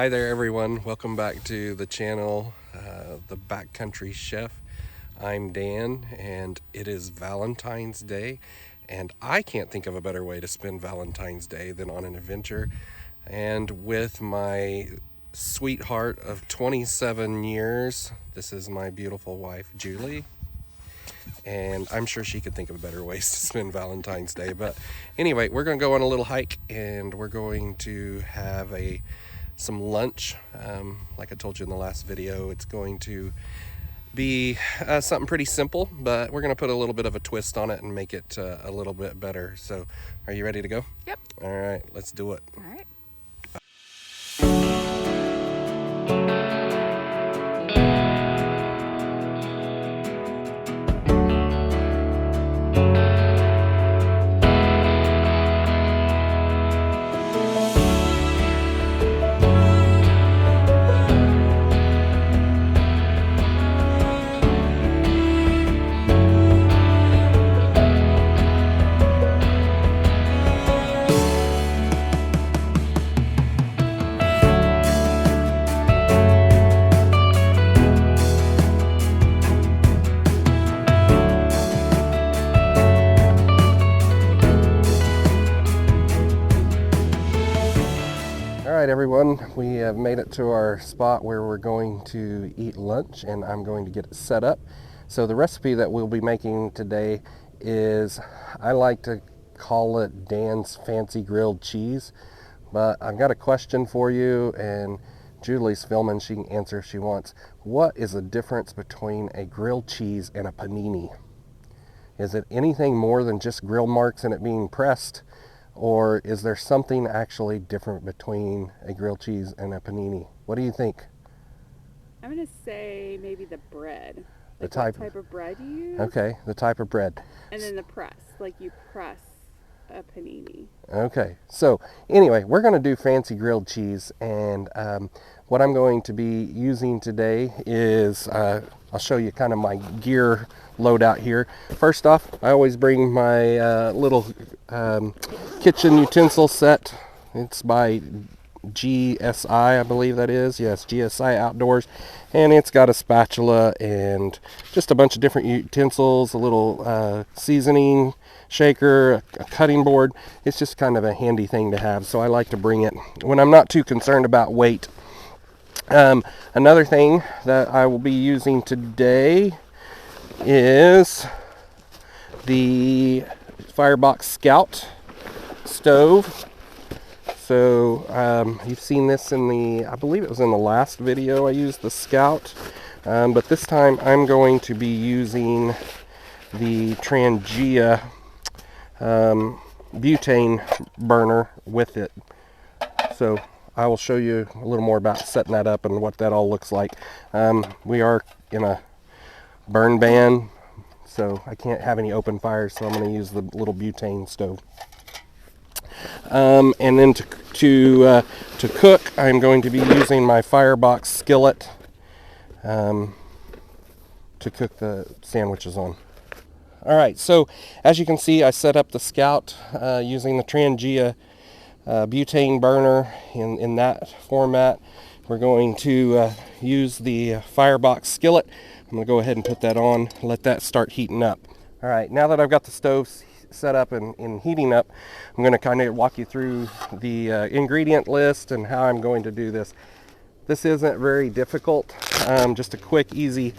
Hi there everyone, welcome back to the channel, the Backcountry Chef. I'm Dan and it is Valentine's Day, and I can't think of a better way to spend Valentine's Day than on an adventure and with my sweetheart of 27 years. This is my beautiful wife Julie, and I'm sure she could think of better ways to spend Valentine's Day. But anyway, we're going to go on a little hike and we're going to have some lunch. Like I told you in the last video, it's going to be something pretty simple, but we're going to put a little bit of a twist on it and make it a little bit better. So are you ready to go? Yep. All right, let's do it. All right. All right, everyone, we have made it to our spot where we're going to eat lunch, and I'm going to get it set up. So the recipe that we'll be making today is, I like to call it Dan's Fancy Grilled Cheese, but I've got a question for you, and Julie's filming, she can answer if she wants. What is the difference between a grilled cheese and a panini? Is it anything more than just grill marks and it being pressed? Or is there something actually different between a grilled cheese and a panini? What do you think? I'm going to say maybe the bread. The Like type. what type of bread you use. Okay, the type of bread. And then the press. Like you press a panini. Okay, so anyway, we're going to do fancy grilled cheese, and what I'm going to be using today is, I'll show you kind of my gear loadout here. First off, I always bring my little kitchen utensil set. It's by GSI, I believe that is. Yes, GSI Outdoors. And it's got a spatula and just a bunch of different utensils, a little seasoning shaker, a cutting board. It's just kind of a handy thing to have, so I like to bring it when I'm not too concerned about weight. Another thing that I will be using today is the Firebox Scout stove. So you've seen this in I believe it was in the last video I used the Scout, but this time I'm going to be using the Trangia butane burner with it. So I will show you a little more about setting that up and what that all looks like. We are in a burn ban, so I can't have any open fires, so I'm going to use the little butane stove. And then to cook, I'm going to be using my Firebox skillet to cook the sandwiches on. Alright, so as you can see, I set up the Scout using the Trangia butane burner in that format. We're going to use the Firebox skillet. I'm going to go ahead and put that on, let that start heating up. Alright, now that I've got the stove set up and heating up, I'm going to kind of walk you through the ingredient list and how I'm going to do this. This isn't very difficult, just a quick, easy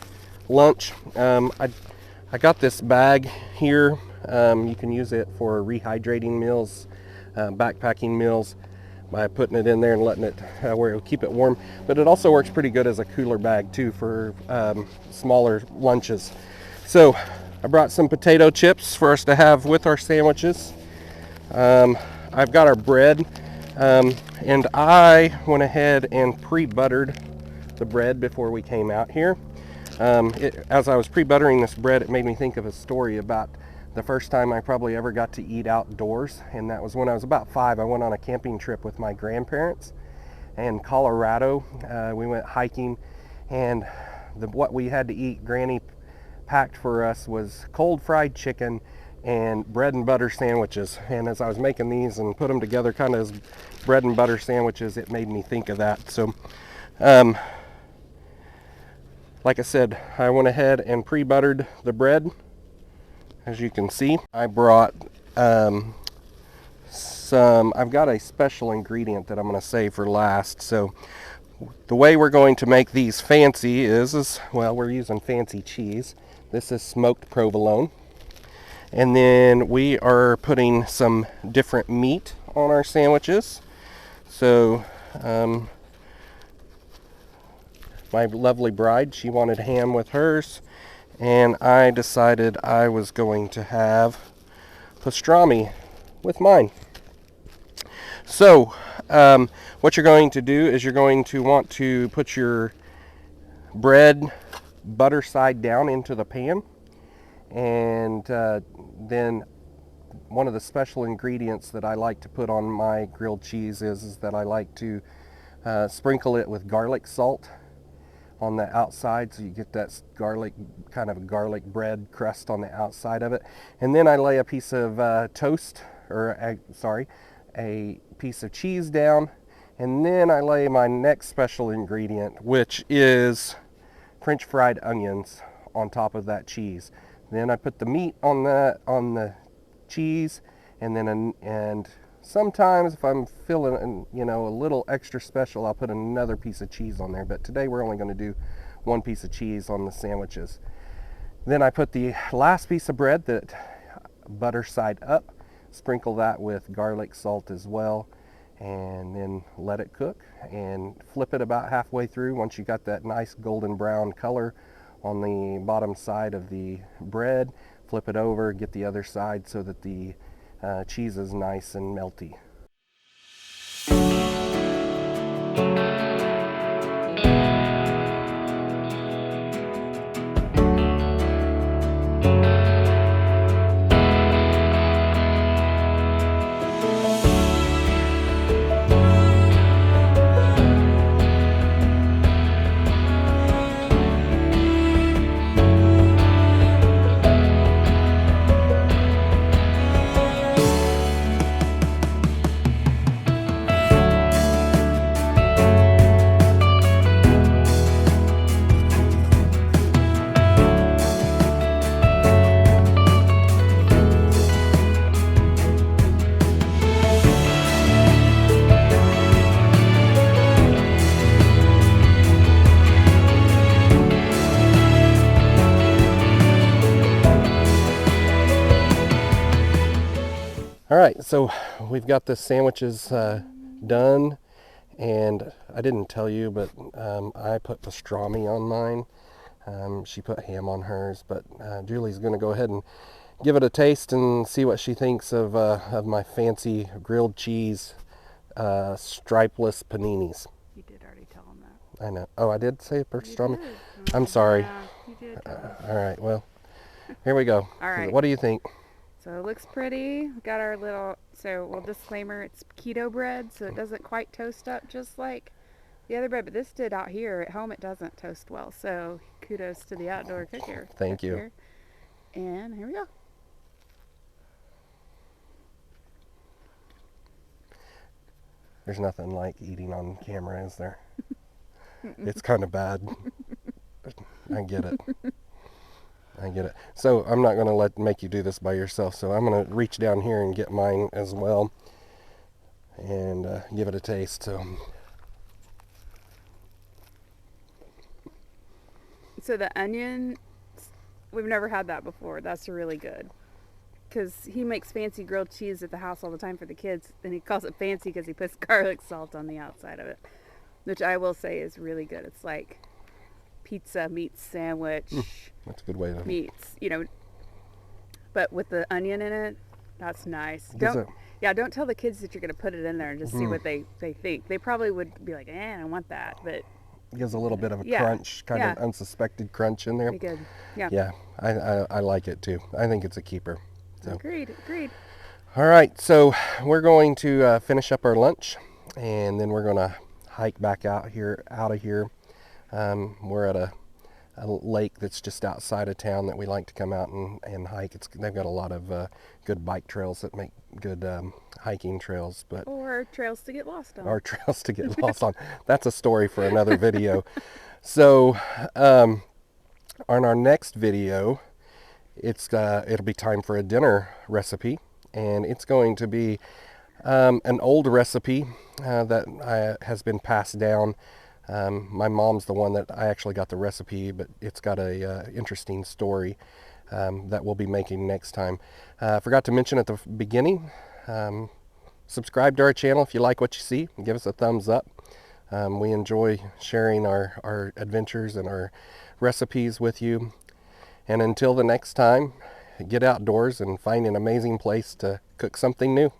lunch. I got this bag here. You can use it for rehydrating meals, backpacking meals, by putting it in there and letting it where it'll keep it warm. But it also works pretty good as a cooler bag too for smaller lunches. So I brought some potato chips for us to have with our sandwiches. I've got our bread, and I went ahead and pre-buttered the bread before we came out here. As I was pre-buttering this bread, it made me think of a story about the first time I probably ever got to eat outdoors, and that was when I was about 5. I went on a camping trip with my grandparents in Colorado. We went hiking, and what we had to eat, Granny packed for us, was cold fried chicken and bread and butter sandwiches. And as I was making these and put them together kind of as bread and butter sandwiches, it made me think of that. So like I said, I went ahead and pre-buttered the bread. As you can see, I brought I've got a special ingredient that I'm going to save for last. So the way we're going to make these fancy is well, we're using fancy cheese. This is smoked provolone. And then we are putting some different meat on our sandwiches. So my lovely bride, she wanted ham with hers, and I decided I was going to have pastrami with mine. So what you're going to do is you're going to want to put your bread butter side down into the pan, and then one of the special ingredients that I like to put on my grilled cheese is that I like to sprinkle it with garlic salt on the outside, so you get that garlic, kind of a garlic bread crust on the outside of it. And then I lay a piece of toast, or a piece of cheese down, and then I lay my next special ingredient, which is French fried onions on top of that cheese. Then I put the meat on the cheese, and then and sometimes if I'm feeling, you know, a little extra special, I'll put another piece of cheese on there. But today we're only going to do one piece of cheese on the sandwiches. Then I put the last piece of bread, that butter side up, sprinkle that with garlic salt as well, and then let it cook and flip it about halfway through. Once you got that nice golden brown color on the bottom side of the bread, flip it over, get the other side so that the cheese is nice and melty. All right, so we've got the sandwiches done, and I didn't tell you, but I put pastrami on mine. She put ham on hers, but Julie's going to go ahead and give it a taste and see what she thinks of my fancy grilled cheese stripeless paninis. You did already tell them that. I know. Oh, I did say pastrami? You did. I'm sorry. Yeah, you did. All right, well, here we go. All right. What do you think? So it looks pretty. We got our little, well, disclaimer, it's keto bread, so it doesn't quite toast up just like the other bread, but this did out here. At home it doesn't toast well, so kudos to the outdoor cooker. Thank you. Here. And here we go. There's nothing like eating on camera, is there? It's kind of bad. I get it. I get it. So I'm not going to make you do this by yourself. So I'm going to reach down here and get mine as well and give it a taste. So the onion, we've never had that before. That's really good. Because he makes fancy grilled cheese at the house all the time for the kids. And he calls it fancy because he puts garlic salt on the outside of it. Which I will say is really good. It's like pizza meets sandwich. That's a good way to meats, you know, but with the onion in it, that's nice. Don't tell the kids that you're going to put it in there and just see what they think. They probably would be like, I don't want that, but it gives a little bit of a crunch, kind of unsuspected crunch in there. Pretty good. Yeah. Yeah, I like it too. I think it's a keeper. So. Agreed. All right, so we're going to finish up our lunch, and then we're going to hike back out of here. We're at a lake that's just outside of town that we like to come out and hike. They've got a lot of good bike trails that make good hiking trails, but Or trails to get lost on. or trails to get lost on. That's a story for another video. So on our next video, it'll be time for a dinner recipe, and it's going to be an old recipe that has been passed down. My mom's the one that I actually got the recipe, but it's got a interesting story that we'll be making next time. I forgot to mention at the beginning, subscribe to our channel if you like what you see, and give us a thumbs up. We enjoy sharing our adventures and our recipes with you. And until the next time, get outdoors and find an amazing place to cook something new.